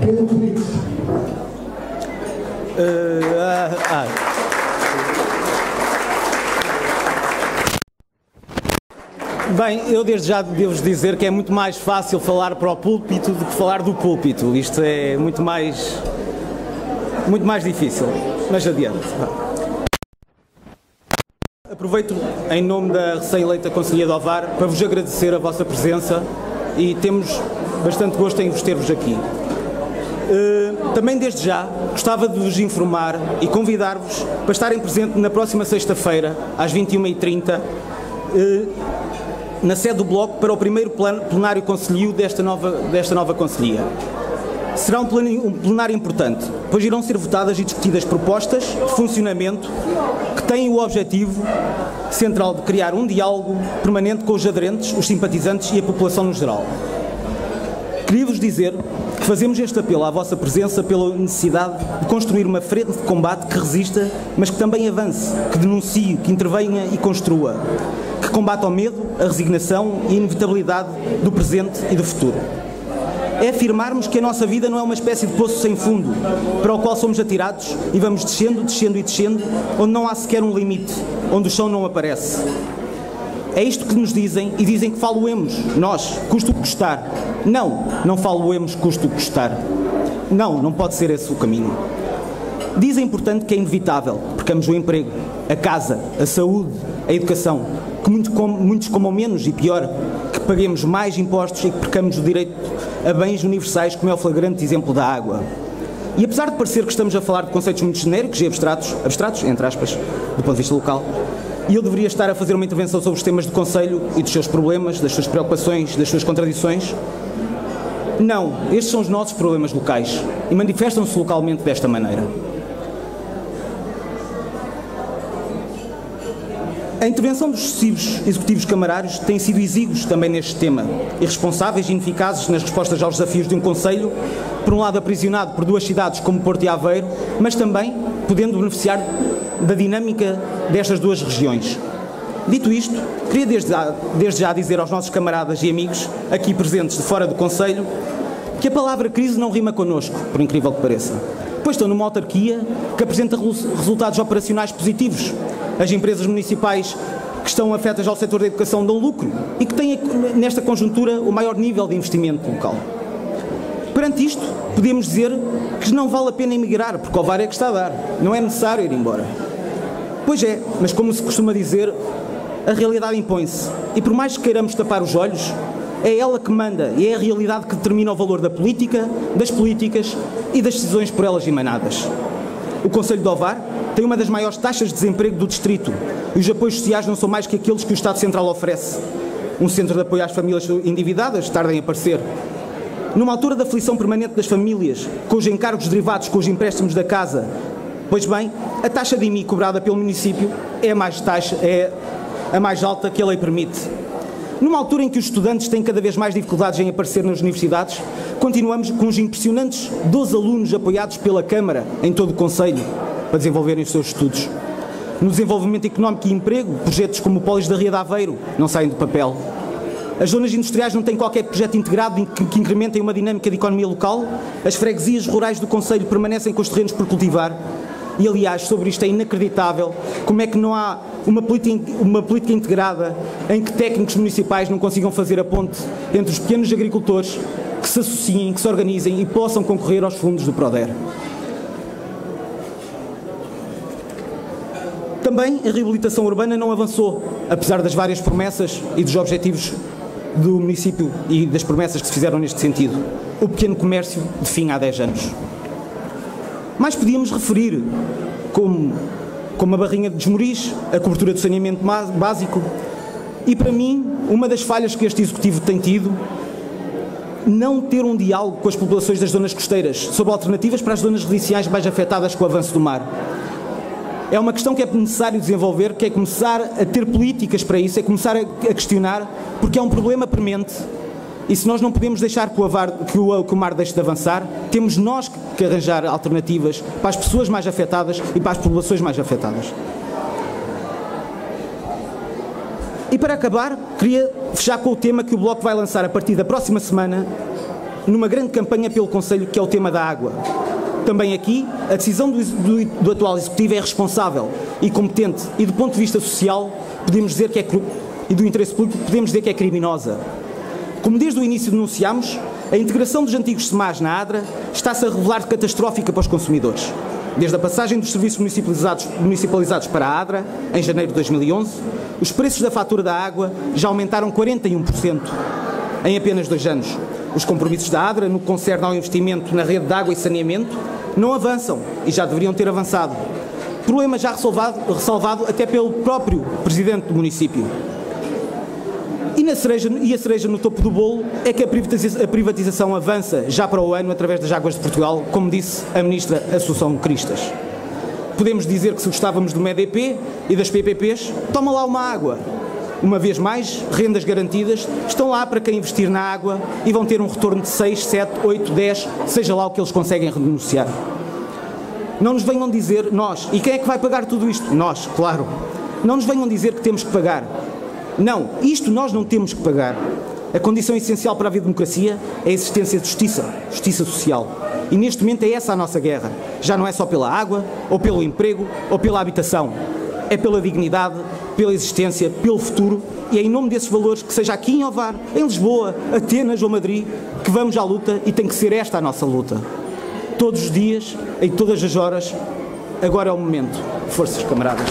Pedro Rodrigues. Bem, eu desde já devo dizer que é muito mais fácil falar para o púlpito do que falar do púlpito. Isto é muito mais difícil, mas adiante. Aproveito em nome da recém-eleita Conselhia de Ovar para vos agradecer a vossa presença e temos bastante gosto em vos ter-vos aqui. Também desde já gostava de vos informar e convidar-vos para estarem presentes na próxima sexta-feira, às 21h30, na sede do Bloco, para o primeiro plenário concelhio desta nova Conselhia. Será um plenário importante, pois irão ser votadas e discutidas propostas de funcionamento que têm o objetivo central de criar um diálogo permanente com os aderentes, os simpatizantes e a população no geral. Queria-vos dizer que fazemos este apelo à vossa presença pela necessidade de construir uma frente de combate que resista, mas que também avance, que denuncie, que intervenha e construa, que combata o medo, a resignação e a inevitabilidade do presente e do futuro. É afirmarmos que a nossa vida não é uma espécie de poço sem fundo, para o qual somos atirados e vamos descendo, descendo e descendo, onde não há sequer um limite, onde o chão não aparece. É isto que nos dizem e dizem que faloemos, nós, custo o que custar. Não faloemos, custo o que custar. Não pode ser esse o caminho. Dizem, portanto, que é inevitável, percamos o emprego, a casa, a saúde, a educação, que muitos comam menos e pior, que paguemos mais impostos e que percamos o direito a bens universais, como é o flagrante exemplo da água. E apesar de parecer que estamos a falar de conceitos muito genéricos e abstratos, entre aspas, do ponto de vista local, e eu deveria estar a fazer uma intervenção sobre os temas do Conselho e dos seus problemas, das suas preocupações, das suas contradições. Não, estes são os nossos problemas locais e manifestam-se localmente desta maneira. A intervenção dos sucessivos executivos camarários tem sido exíguos também neste tema, irresponsáveis e ineficazes nas respostas aos desafios de um Conselho, por um lado aprisionado por duas cidades como Porto e Aveiro, mas também podendo beneficiar da dinâmica destas duas regiões. Dito isto, queria desde já dizer aos nossos camaradas e amigos, aqui presentes de fora do Conselho, que a palavra crise não rima connosco, por incrível que pareça, pois estão numa autarquia que apresenta resultados operacionais positivos. As empresas municipais que estão afetas ao setor da educação dão lucro e que têm, nesta conjuntura, o maior nível de investimento local. Perante isto, podemos dizer que não vale a pena emigrar, porque Ovar é que está a dar. Não é necessário ir embora. Pois é, mas como se costuma dizer, a realidade impõe-se. E por mais que queiramos tapar os olhos, é ela que manda e é a realidade que determina o valor da política, das políticas e das decisões por elas emanadas. O Concelho de Ovar tem uma das maiores taxas de desemprego do distrito e os apoios sociais não são mais que aqueles que o Estado Central oferece. Um centro de apoio às famílias endividadas tardem a aparecer. Numa altura da aflição permanente das famílias, com os encargos derivados com os empréstimos da casa, pois bem, a taxa de IMI cobrada pelo município é a mais alta que a lei permite. Numa altura em que os estudantes têm cada vez mais dificuldades em aparecer nas universidades, continuamos com os impressionantes 12 alunos apoiados pela Câmara em todo o Concelho para desenvolverem os seus estudos. No desenvolvimento económico e emprego, projetos como o Polis da Ria de Aveiro não saem do papel. As zonas industriais não têm qualquer projeto integrado que incrementem uma dinâmica de economia local. As freguesias rurais do Concelho permanecem com os terrenos por cultivar. E, aliás, sobre isto é inacreditável como é que não há uma política integrada em que técnicos municipais não consigam fazer a ponte entre os pequenos agricultores que se associem, que se organizem e possam concorrer aos fundos do PRODER. Também a reabilitação urbana não avançou, apesar das várias promessas e dos objetivos do município e das promessas que se fizeram neste sentido. O pequeno comércio de fim há 10 anos. Mais podíamos referir como a barrinha de Desmoriz, a cobertura do saneamento básico e, para mim, uma das falhas que este Executivo tem tido, não ter um diálogo com as populações das zonas costeiras sobre alternativas para as zonas residenciais mais afetadas com o avanço do mar. É uma questão que é necessário desenvolver, que é começar a ter políticas para isso, é começar a questionar, porque é um problema premente. E se nós não podemos deixar que o mar deixe de avançar, temos nós que arranjar alternativas para as pessoas mais afetadas e para as populações mais afetadas. E para acabar, queria fechar com o tema que o Bloco vai lançar a partir da próxima semana, numa grande campanha pelo Conselho, que é o tema da água. Também aqui, a decisão do atual Executivo é responsável e competente, e do ponto de vista social, podemos dizer que e do interesse público, podemos dizer que é criminosa. Como desde o início denunciámos, a integração dos antigos SEMAs na ADRA está-se a revelar catastrófica para os consumidores. Desde a passagem dos serviços municipalizados para a ADRA, em janeiro de 2011, os preços da fatura da água já aumentaram 41% em apenas 2 anos. Os compromissos da ADRA, no que concerne ao investimento na rede de água e saneamento, não avançam e já deveriam ter avançado. Problema já ressalvado até pelo próprio Presidente do município. E a cereja no topo do bolo é que a privatização avança já para o ano através das Águas de Portugal, como disse a Ministra Assunção Cristas. Podemos dizer que se gostávamos do MEDP e das PPPs, toma lá uma água. Uma vez mais, rendas garantidas estão lá para quem investir na água e vão ter um retorno de 6, 7, 8, 10, seja lá o que eles conseguem renunciar. Não nos venham dizer, nós, e quem é que vai pagar tudo isto? Nós, claro. Não nos venham dizer que temos que pagar. Não, isto nós não temos que pagar. A condição essencial para a democracia é a existência de justiça social. E neste momento é essa a nossa guerra. Já não é só pela água, ou pelo emprego, ou pela habitação. É pela dignidade, pela existência, pelo futuro, e é em nome desses valores, que seja aqui em Ovar, em Lisboa, Atenas ou Madrid, que vamos à luta, e tem que ser esta a nossa luta. Todos os dias, em todas as horas, agora é o momento. Forças, camaradas.